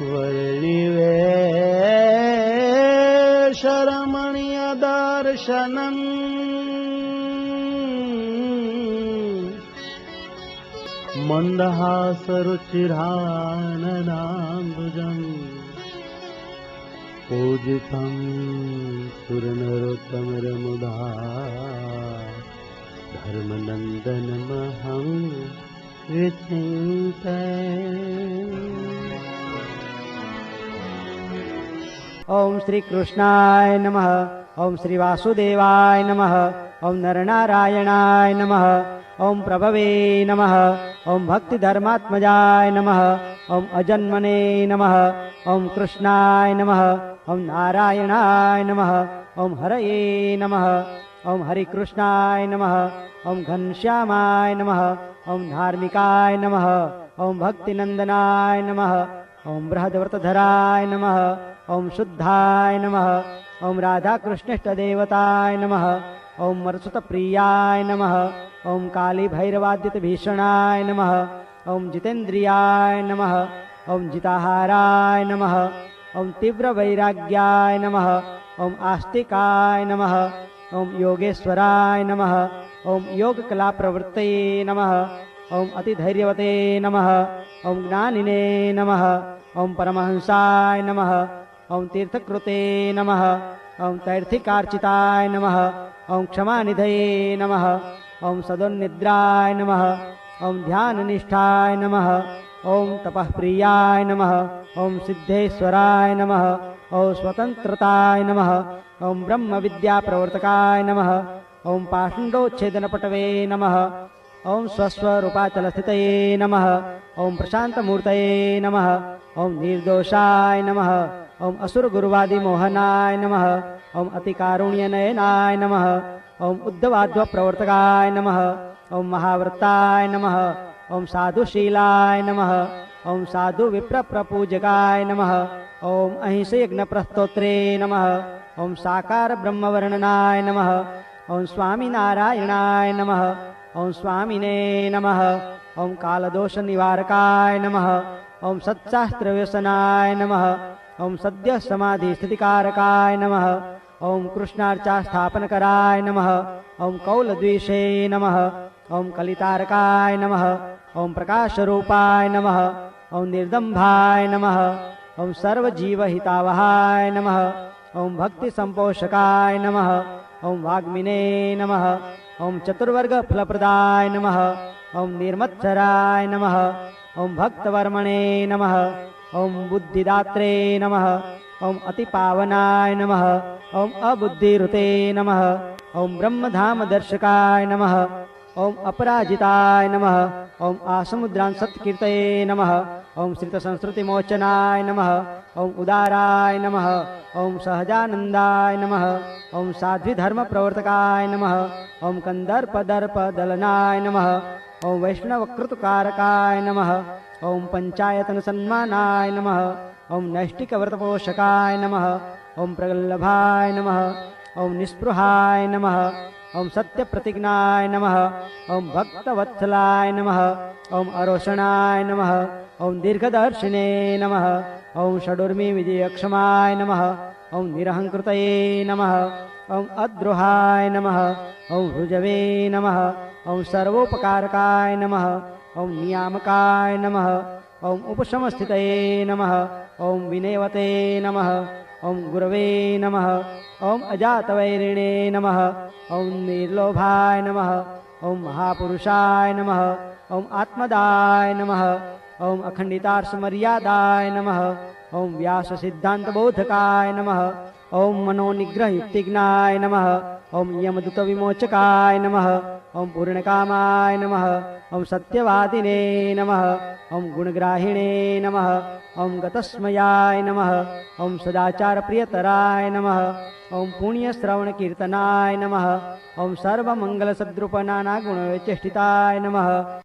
वर्णिवे शरमणीय दर्शनम् मन्दहासरुचिराननाम्बुजम् पूजितं सुरनरोत्तमरमुदा धर्मनन्दनमहं विचिन्तये। ओम श्री कृष्णाय नमः। ओम श्री वासुदेवाय नमः। ओम नरनारायणाय नमः। ओम प्रभवे नमः। ओम भक्ति धर्मात्मजाय नमः। ओम अजन्मने नमः। ओम कृष्णाय नमः। ओम नारायणाय नमः। ओम हरये नमः। ओम हरि कृष्णाय नमः। ओम घनश्यामाय नमः। ओम धार्मिकाय नमः। ओम भक्तिनंदनाय नमः। ओम बृहद्व्रतधराय नमः। ओम शुद्धाय नमः। ओम राधा कृष्णेष्ट देवताय नमः। ओम मरुत्प्रियाय नमः। ओम काली भैरवाद्युत भीषणाय नमः। ओम जितेन्द्रियाय नमः। ओम जिताहाराय नमः। ओम तीव्र वैराग्याय नमः। ओम आस्तिकाय नमः। ओम योगेश्वराय नमः। ओम योग कला प्रवृत्तये नमः। ओम अतिधैर्यवते नमः। ओम ज्ञानिने नमः। ओम परमहंसाय नमः। ओम तीर्थकृते नमः। ओम तैर्थिकार्चिताय नमः। ओम क्षमानिधये नमः। ओम सदोन्निद्राय नमः। ओम ध्याननिष्ठाय नमः। ओम तपःप्रियाय नमः। ओम सिद्धेश्वराय नमः। ओम स्वतंत्रताय नमः। ओम ब्रह्म विद्या प्रवर्तकाय नमः। ओम पाषण्डोच्छेदनपटवे नमः। ओम स्वस्वरूपाचलस्थितये नमः। ओम प्रशान्तमूर्तये नमः। ओम निर्दोषाय नमः। ओम असुरगुरुवादी मोहनाय नमः। ओम अतिकारुण्यनयनाय नमः। ओम उद्धवाद्व प्रवर्तकाय नमः। ओम महाव्रताय नमः। ओम साधुशीलाय नमः। ओम साधु विप्र प्रपूजकाय नमः। ओम अहिंसे यज्ञ प्रस्तोत्रे नमः। ओम साकार ब्रह्मवर्णनाय नमः। ओम स्वामी नारायणाय नमः। ओम स्वामिने नमः। ओम कालदोष निवारकाय नमः। ओम सत्शास्त्र व्यसनाय नमः। ओम सद्य समाधि स्थितिकारकाय नमः। ओम कृष्णार्चा स्थापनकराय नमः। ओम कौलद्विषे नमः। ओम कलितारकाय नमः। ओम प्रकाशरूपाय नमः। ओम निर्दम्भाय नमः। ओम सर्वजीवहितावहाय नमः। ओम भक्ति संपोषकाय नमः। ओम वाग्मिने नमः। ओम चतुर्वर्ग फलप्रदाय नमः। ओम निर्मत्सराय नमः। ओम भक्तवर्मणे नमः। ओम बुद्धिदात्रे नमः। ओम अतिपावनाय नमः। ओम अबुद्धिरुते नमः। ओम ब्रह्मधाम दर्शकाय नमः। ओम अपराजिताय नमः। ओम आसमुद्रां सत्कीर्तये नमः। ओम श्रितसंस्कृतिमोचनाय नमः। ओम उदाराय नमः। ओम सहजानन्दाय नमः। ओम साध्विधर्म प्रवर्तकाय नमः। ओम कंदर्पदर्पदलनाय नमः। ओम वैष्णवकृतकारकाय नमः। ओम पंचायतन सन्मानाय नमः। ओम नैष्टिकव्रतपोषकाय नमः। ओम प्रगल्लभाय नमः। ओम निस्पृहाय नमः। ओम सत्यप्रतिज्ञाय नमः। ओम भक्तवत्सलाय नमः। ओम अरोषणाय नमः। ओम दीर्घदर्शिने नमः। ओम षडूर्मि विजयक्षमाय नमः। ओम निरहंकृतये नमः। ओम अद्रोहाय नमः। ओम हृजवे नमः। ओम सर्वोपकारकाय नमः। ओम नियामकाय नमः। ओम उपशमस्थितये नमः। ओम विनयवते नमः। ओम गुरवे नमः। ओम अजातवैरिणे नमः। ओम निर्लोभाय नमः। ओम महापुरुषाय नमः। ओम आत्मदाय नमः। ओम अखंडितार्षमर्यादाय नमः। ओम व्यास सिद्धांत बोधकाय नमः। ओम मनोनिग्रहयुक्तिज्ञाय नमः। ओम यमदूत विमोचकाय नमः। ओम पूर्णकामाय नमः। ओम सत्यवादिने नमः। ओम गुणग्राहिणे नमः। ओम गतस्मयाय नमः। ओम सदाचार प्रियतराय नमः। ओम पुण्यश्रवण कीर्तनाय नमः। ओम सर्वमंगल सद्रूप नाना गुण चेष्टिताय नमः।